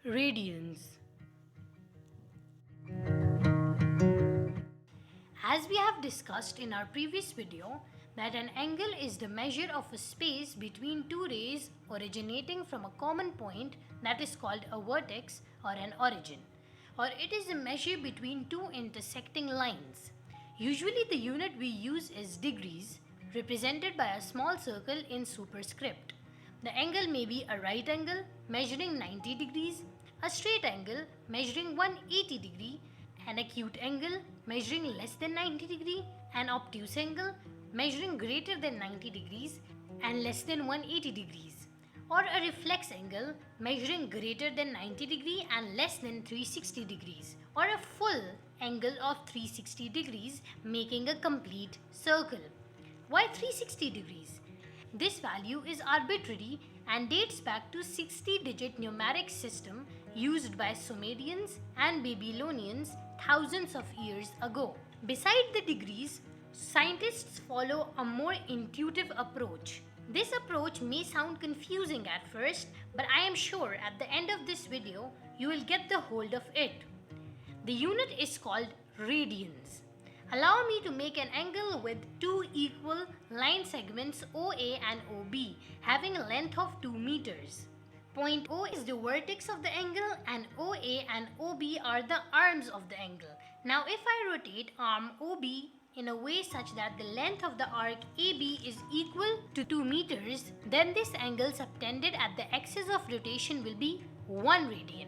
Radians. As we have discussed in our previous video, that an angle is the measure of a space between two rays originating from a common point that is called a vertex or an origin, or it is a measure between two intersecting lines. Usually the unit we use is degrees, represented by a small circle in superscript. The angle may be a right angle measuring 90 degrees, a straight angle measuring 180 degree, an acute angle measuring less than 90 degree, an obtuse angle measuring greater than 90 degrees and less than 180 degrees, or a reflex angle measuring greater than 90 degree and less than 360 degrees, or a full angle of 360 degrees making a complete circle. Why 360 degrees? This value is arbitrary and dates back to 60-digit numeric system used by Sumerians and Babylonians thousands of years ago. Beside the degrees, scientists follow a more intuitive approach. This approach may sound confusing at first, but I am sure at the end of this video you will get the hold of it. The unit is called radians. Allow me to make an angle with two equal line segments OA and OB having a length of 2 meters. Point O is the vertex of the angle and OA and OB are the arms of the angle. Now if I rotate arm OB in a way such that the length of the arc AB is equal to 2 meters, then this angle subtended at the axis of rotation will be 1 radian.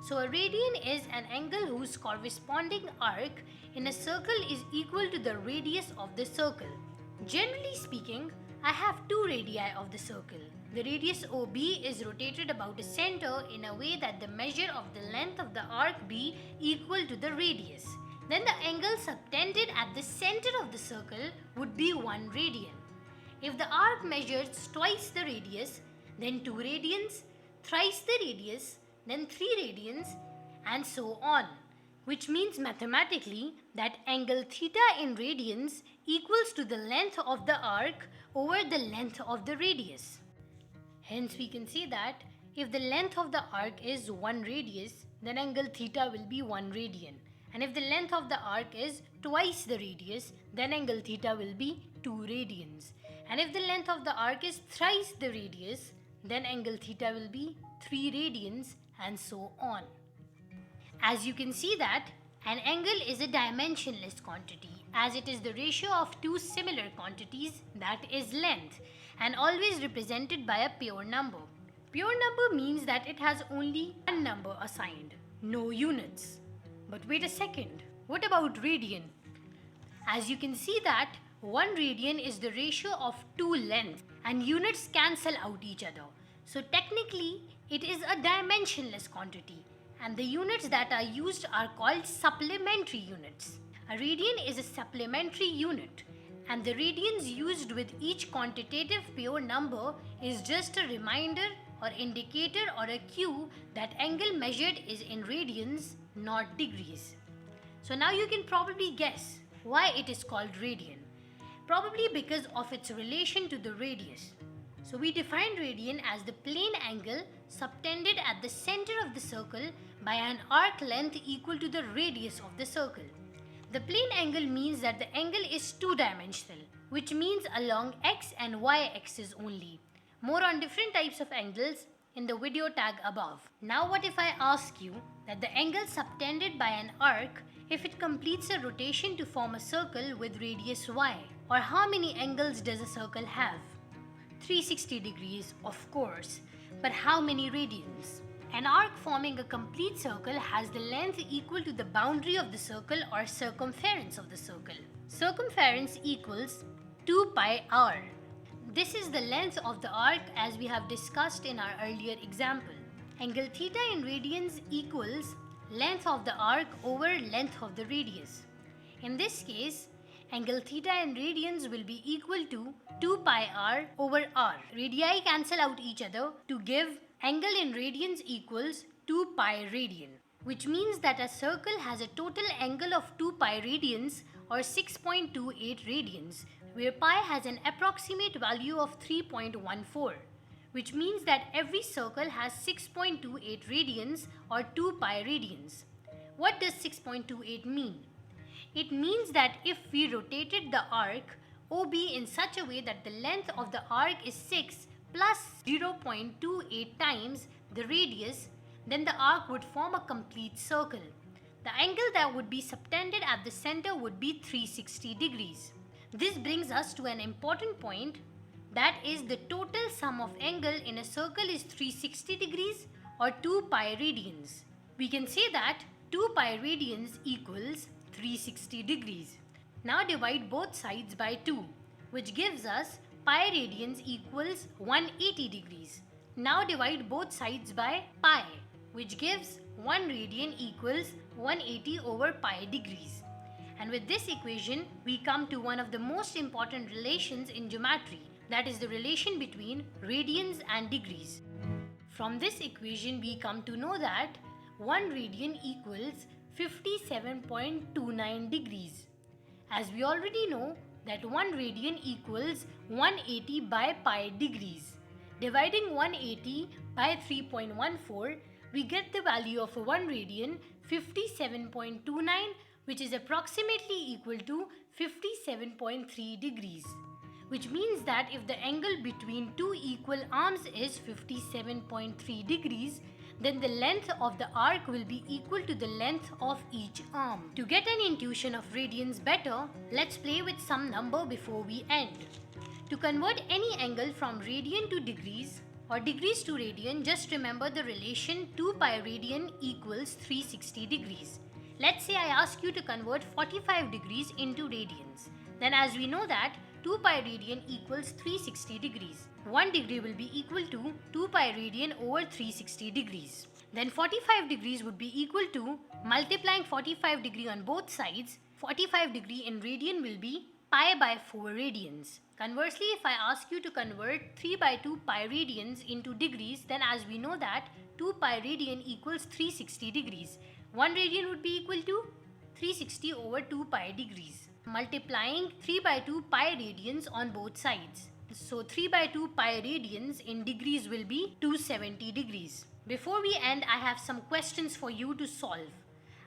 So a radian is an angle whose corresponding arc in a circle is equal to the radius of the circle. Generally speaking, I have two radii of the circle. The radius OB is rotated about the center in a way that the measure of the length of the arc be equal to the radius. Then the angle subtended at the center of the circle would be 1 radian. If the arc measures twice the radius, then 2 radians, thrice the radius, then 3 radians, and so on, which means mathematically that angle theta in radians equals to the length of the arc over the length of the radius. Hence we can say that if the length of the arc is 1 radius, then angle theta will be 1 radian. And if the length of the arc is twice the radius, then angle theta will be 2 radians. And if the length of the arc is thrice the radius, then angle theta will be 3 radians, and so on. As you can see that an angle is a dimensionless quantity, as it is the ratio of two similar quantities, that is length, and always represented by a pure number. Pure number means that it has only one number assigned, no units. But wait a second, what about radian? As you can see that 1 radian is the ratio of two lengths and units cancel out each other. So technically it is a dimensionless quantity, and the units that are used are called supplementary units. A radian is a supplementary unit, and the radians used with each quantitative pure number is just a reminder or indicator or a cue that angle measured is in radians, not degrees. So now you can probably guess why it is called radian. Probably because of its relation to the radius. So we define radian as the plane angle subtended at the center of the circle by an arc length equal to the radius of the circle. The plane angle means that the angle is two-dimensional, which means along x and y axis only. More on different types of angles in the video tag above. Now what if I ask you that the angle subtended by an arc, if it completes a rotation to form a circle with radius y, or how many angles does a circle have? 360 degrees, of course, but how many radians? An arc forming a complete circle has the length equal to the boundary of the circle or circumference of the circle. Circumference equals 2 pi r. This is the length of the arc as we have discussed in our earlier example. Angle theta in radians equals length of the arc over length of the radius. In this case, angle theta in radians will be equal to 2 pi r over r. Radii cancel out each other to give angle in radians equals 2 pi radian, which means that a circle has a total angle of 2 pi radians or 6.28 radians, where pi has an approximate value of 3.14. which means that every circle has 6.28 radians or 2 pi radians. What does 6.28 mean? It means that if we rotated the arc OB in such a way that the length of the arc is 6 plus 0.28 times the radius, then the arc would form a complete circle. The angle that would be subtended at the center would be 360 degrees. This brings us to an important point, that is the total sum of angle in a circle is 360 degrees or 2 pi radians. We can say that 2 pi radians equals 360 degrees. Now divide both sides by 2, which gives us pi radians equals 180 degrees. Now divide both sides by pi, which gives 1 radian equals 180 over pi degrees. And with this equation, we come to one of the most important relations in geometry, that is the relation between radians and degrees. From this equation, we come to know that 1 radian equals 57.29 degrees. As we already know that 1 radian equals 180 by pi degrees. Dividing 180 by 3.14, we get the value of 1 radian 57.29, which is approximately equal to 57.3 degrees. Which means that if the angle between two equal arms is 57.3 degrees, then the length of the arc will be equal to the length of each arm. To get an intuition of radians better, let's play with some number before we end. To convert any angle from radian to degrees or degrees to radian, just remember the relation 2 pi radian equals 360 degrees. Let's say I ask you to convert 45 degrees into radians. Then as we know that 2 pi radian equals 360 degrees. 1 degree will be equal to 2 pi radian over 360 degrees. Then 45 degrees would be equal to, multiplying 45 degree on both sides, 45 degree in radian will be pi by 4 radians. Conversely, if I ask you to convert 3 by 2 pi radians into degrees, then as we know that 2 pi radian equals 360 degrees. 1 radian would be equal to 360 over 2 pi degrees, multiplying 3 by 2 pi radians on both sides. So 3 by 2 pi radians in degrees will be 270 degrees. Before we end, I have some questions for you to solve.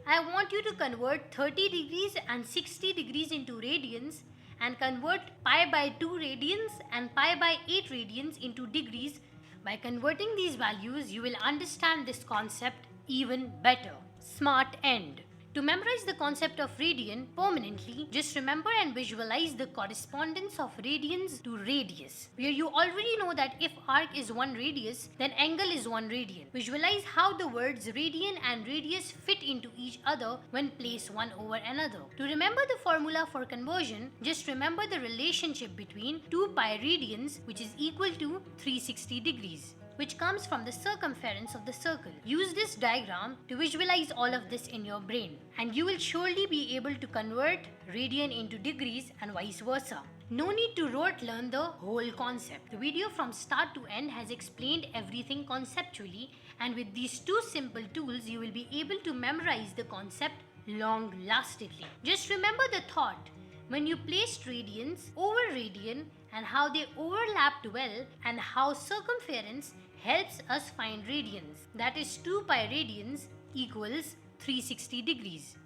I want you to convert 30 degrees and 60 degrees into radians and convert pi by 2 radians and pi by 8 radians into degrees. By converting these values, you will understand this concept even better. Smart end. To memorize the concept of radian permanently, just remember and visualize the correspondence of radians to radius, where you already know that if arc is 1 radius, then angle is 1 radian. Visualize how the words radian and radius fit into each other when placed one over another. To remember the formula for conversion, just remember the relationship between 2 pi radians, which is equal to 360 degrees. Which comes from the circumference of the circle. Use this diagram to visualize all of this in your brain, and you will surely be able to convert radian into degrees and vice versa. No need to rote learn the whole concept. The video from start to end has explained everything conceptually, and with these two simple tools you will be able to memorize the concept long-lastingly. Just remember the thought when you placed radians over radian and how they overlapped well, and how circumference helps us find radians. That is 2 pi radians equals 360 degrees.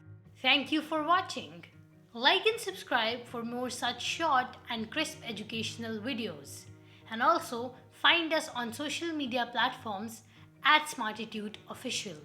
Thank you for watching. Like and subscribe for more such short and crisp educational videos. And also find us on social media platforms at Smartitude Official.